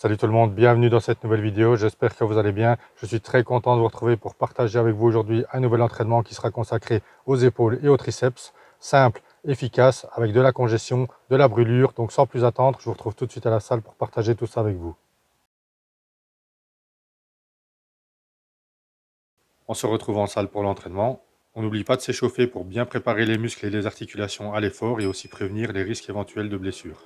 Salut tout le monde, bienvenue dans cette nouvelle vidéo, j'espère que vous allez bien. Je suis très content de vous retrouver pour partager avec vous aujourd'hui un nouvel entraînement qui sera consacré aux épaules et aux triceps. Simple, efficace, avec de la congestion, de la brûlure. Donc sans plus attendre, je vous retrouve tout de suite à la salle pour partager tout ça avec vous. On se retrouve en salle pour l'entraînement. On n'oublie pas de s'échauffer pour bien préparer les muscles et les articulations à l'effort et aussi prévenir les risques éventuels de blessures.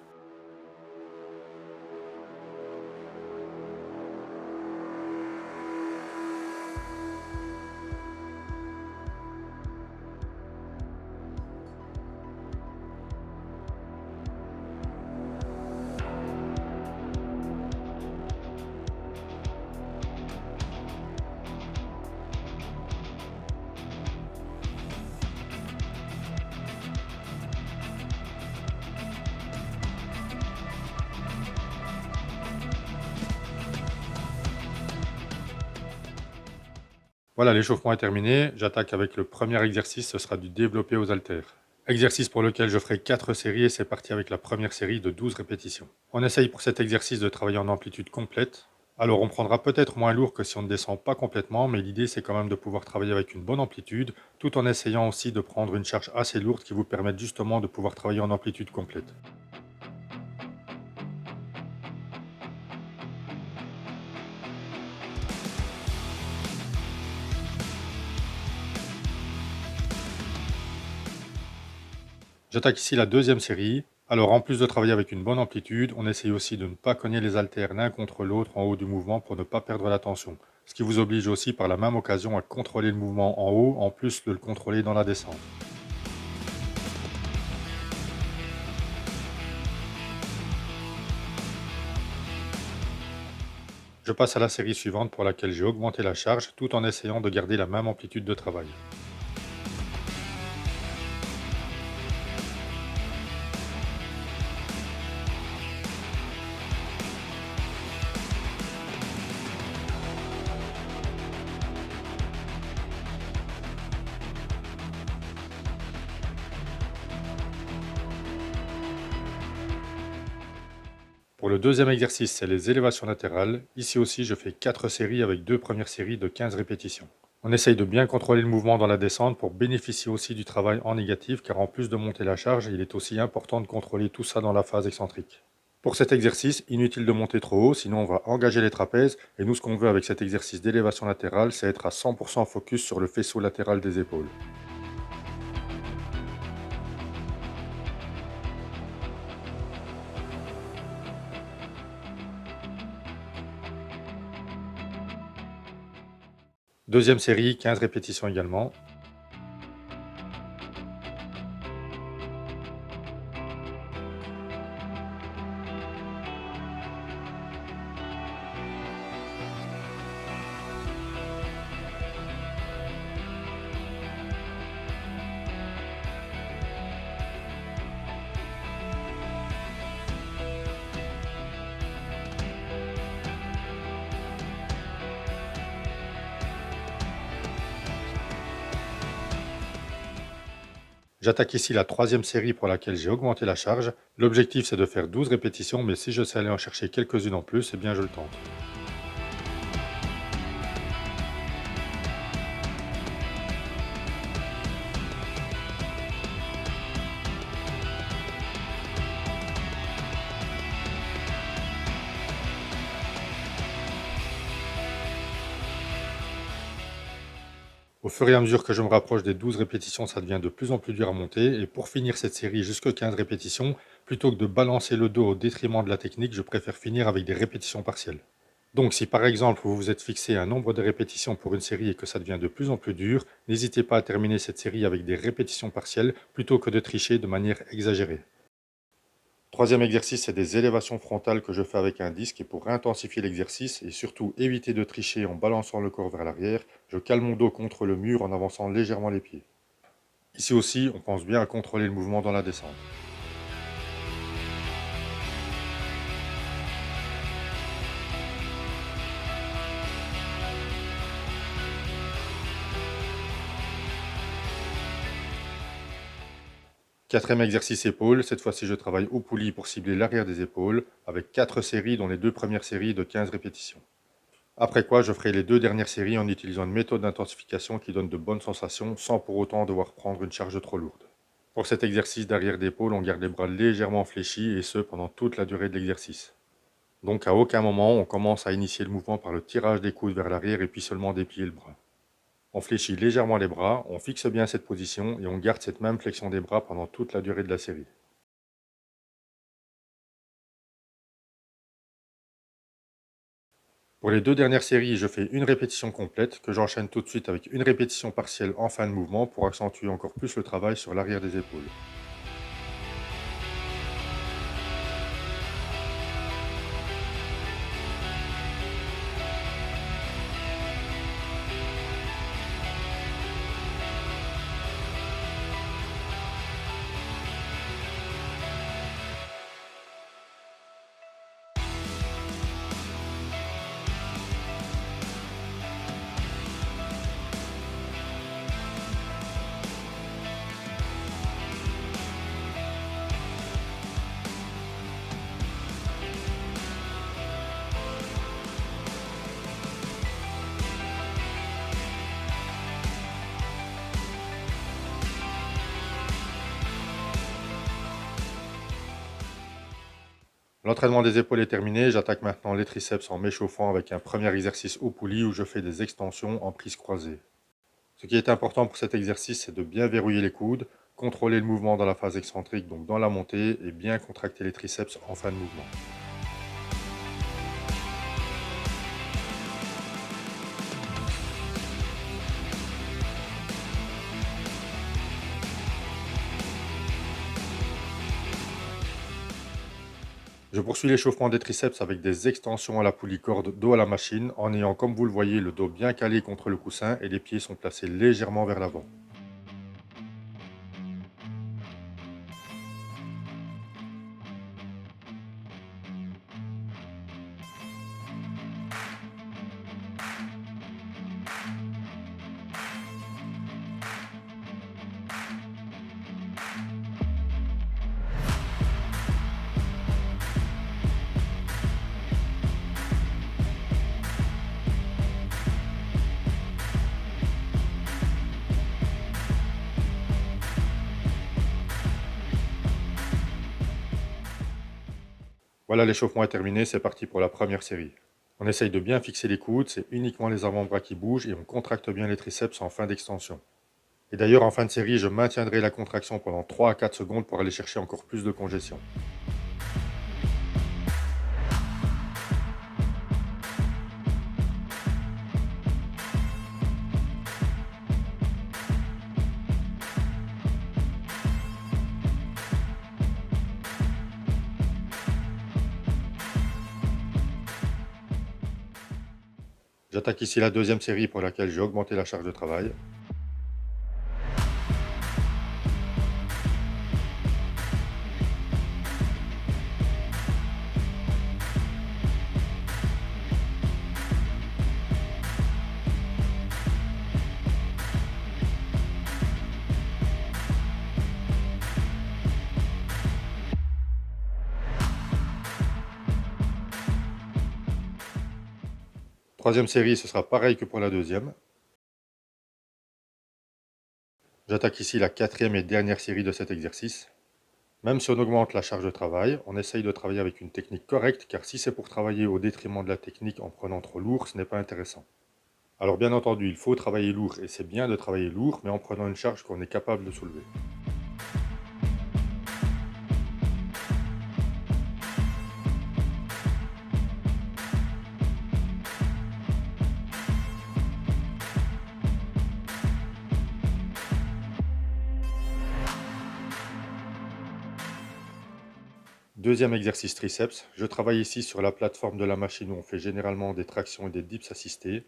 Voilà, l'échauffement est terminé. J'attaque avec le premier exercice, ce sera du développé aux haltères. Exercice pour lequel je ferai 4 séries et c'est parti avec la première série de 12 répétitions. On essaye pour cet exercice de travailler en amplitude complète. Alors on prendra peut-être moins lourd que si on ne descend pas complètement, mais l'idée c'est quand même de pouvoir travailler avec une bonne amplitude, tout en essayant aussi de prendre une charge assez lourde qui vous permette justement de pouvoir travailler en amplitude complète. J'attaque ici la deuxième série. Alors en plus de travailler avec une bonne amplitude, on essaye aussi de ne pas cogner les haltères l'un contre l'autre en haut du mouvement pour ne pas perdre la tension. Ce qui vous oblige aussi par la même occasion à contrôler le mouvement en haut, en plus de le contrôler dans la descente. Je passe à la série suivante pour laquelle j'ai augmenté la charge tout en essayant de garder la même amplitude de travail. Pour le deuxième exercice, c'est les élévations latérales. Ici aussi, je fais 4 séries avec 2 premières séries de 15 répétitions. On essaye de bien contrôler le mouvement dans la descente pour bénéficier aussi du travail en négatif, car en plus de monter la charge, il est aussi important de contrôler tout ça dans la phase excentrique. Pour cet exercice, inutile de monter trop haut, sinon on va engager les trapèzes, et nous ce qu'on veut avec cet exercice d'élévation latérale, c'est être à 100% focus sur le faisceau latéral des épaules. Deuxième série, 15 répétitions également. J'attaque ici la troisième série pour laquelle j'ai augmenté la charge. L'objectif c'est de faire 12 répétitions, mais si je sais aller en chercher quelques-unes en plus, eh bien je le tente. Au fur et à mesure que je me rapproche des 12 répétitions, ça devient de plus en plus dur à monter. Et pour finir cette série jusqu'à 15 répétitions, plutôt que de balancer le dos au détriment de la technique, je préfère finir avec des répétitions partielles. Donc si par exemple vous vous êtes fixé un nombre de répétitions pour une série et que ça devient de plus en plus dur, n'hésitez pas à terminer cette série avec des répétitions partielles plutôt que de tricher de manière exagérée. Troisième exercice, c'est des élévations frontales que je fais avec un disque et pour intensifier l'exercice et surtout éviter de tricher en balançant le corps vers l'arrière, je cale mon dos contre le mur en avançant légèrement les pieds. Ici aussi, on pense bien à contrôler le mouvement dans la descente. Quatrième exercice épaules, cette fois-ci je travaille au poulie pour cibler l'arrière des épaules, avec 4 séries dont les deux premières séries de 15 répétitions. Après quoi, je ferai les deux dernières séries en utilisant une méthode d'intensification qui donne de bonnes sensations sans pour autant devoir prendre une charge trop lourde. Pour cet exercice d'arrière d'épaule, on garde les bras légèrement fléchis et ce pendant toute la durée de l'exercice. Donc à aucun moment on commence à initier le mouvement par le tirage des coudes vers l'arrière et puis seulement déplier le bras. On fléchit légèrement les bras, on fixe bien cette position et on garde cette même flexion des bras pendant toute la durée de la série. Pour les deux dernières séries, je fais une répétition complète que j'enchaîne tout de suite avec une répétition partielle en fin de mouvement pour accentuer encore plus le travail sur l'arrière des épaules. L'entraînement des épaules est terminé, j'attaque maintenant les triceps en m'échauffant avec un premier exercice au poulie où je fais des extensions en prise croisée. Ce qui est important pour cet exercice, c'est de bien verrouiller les coudes, contrôler le mouvement dans la phase excentrique, donc dans la montée, et bien contracter les triceps en fin de mouvement. Je poursuis l'échauffement des triceps avec des extensions à la poulie corde dos à la machine, en ayant, comme vous le voyez, le dos bien calé contre le coussin et les pieds sont placés légèrement vers l'avant. Voilà, l'échauffement est terminé, c'est parti pour la première série. On essaye de bien fixer les coudes, c'est uniquement les avant-bras qui bougent et on contracte bien les triceps en fin d'extension. Et d'ailleurs, en fin de série, je maintiendrai la contraction pendant 3 à 4 secondes pour aller chercher encore plus de congestion. J'attaque ici la deuxième série pour laquelle j'ai augmenté la charge de travail. Troisième série, ce sera pareil que pour la deuxième. J'attaque ici la quatrième et dernière série de cet exercice. Même si on augmente la charge de travail, on essaye de travailler avec une technique correcte, car si c'est pour travailler au détriment de la technique en prenant trop lourd, ce n'est pas intéressant. Alors bien entendu, il faut travailler lourd, et c'est bien de travailler lourd, mais en prenant une charge qu'on est capable de soulever. Deuxième exercice triceps, je travaille ici sur la plateforme de la machine où on fait généralement des tractions et des dips assistés.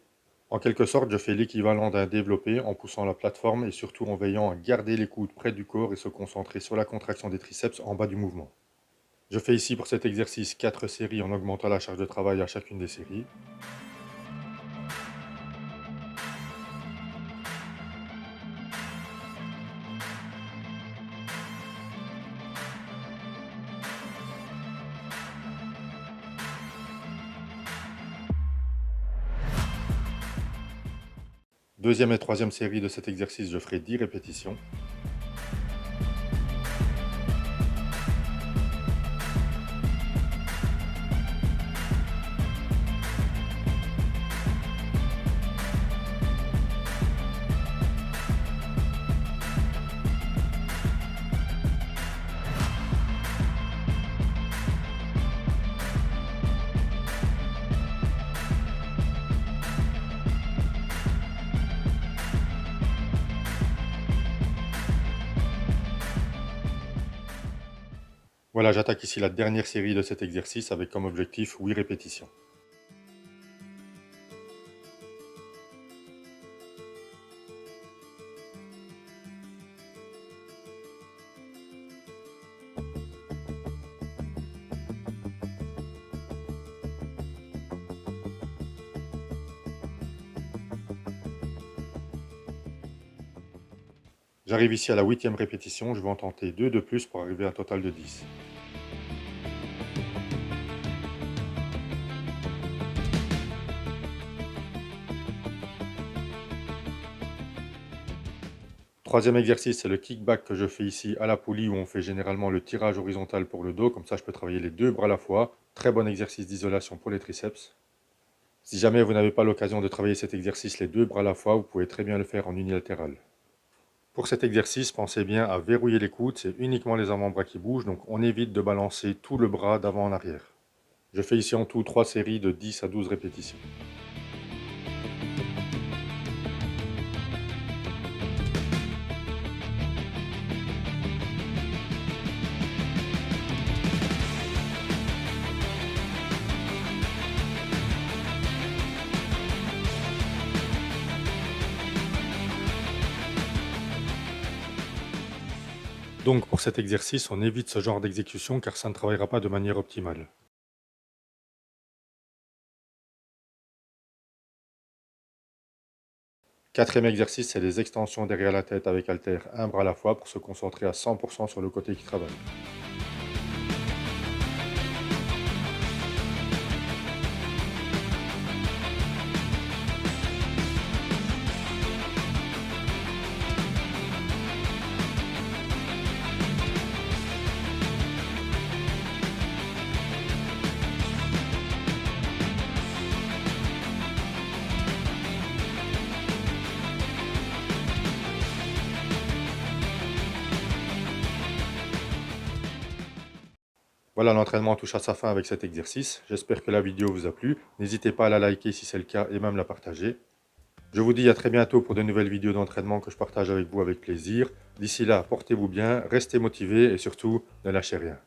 En quelque sorte, je fais l'équivalent d'un développé en poussant la plateforme et surtout en veillant à garder les coudes près du corps et se concentrer sur la contraction des triceps en bas du mouvement. Je fais ici pour cet exercice 4 séries en augmentant la charge de travail à chacune des séries. Deuxième et troisième série de cet exercice, je ferai 10 répétitions. Voilà, j'attaque ici la dernière série de cet exercice avec comme objectif 8 répétitions. J'arrive ici à la 8e répétition, je vais en tenter 2 de plus pour arriver à un total de 10. Troisième exercice, c'est le kickback que je fais ici à la poulie où on fait généralement le tirage horizontal pour le dos. Comme ça, je peux travailler les deux bras à la fois. Très bon exercice d'isolation pour les triceps. Si jamais vous n'avez pas l'occasion de travailler cet exercice les deux bras à la fois, vous pouvez très bien le faire en unilatéral. Pour cet exercice, pensez bien à verrouiller les coudes. C'est uniquement les avant-bras qui bougent, donc on évite de balancer tout le bras d'avant en arrière. Je fais ici en tout 3 séries de 10 à 12 répétitions. Donc pour cet exercice, on évite ce genre d'exécution car ça ne travaillera pas de manière optimale. Quatrième exercice, c'est les extensions derrière la tête avec haltère, un bras à la fois pour se concentrer à 100% sur le côté qui travaille. Voilà, l'entraînement touche à sa fin avec cet exercice. J'espère que la vidéo vous a plu. N'hésitez pas à la liker si c'est le cas et même la partager. Je vous dis à très bientôt pour de nouvelles vidéos d'entraînement que je partage avec vous avec plaisir. D'ici là, portez-vous bien, restez motivés et surtout, ne lâchez rien.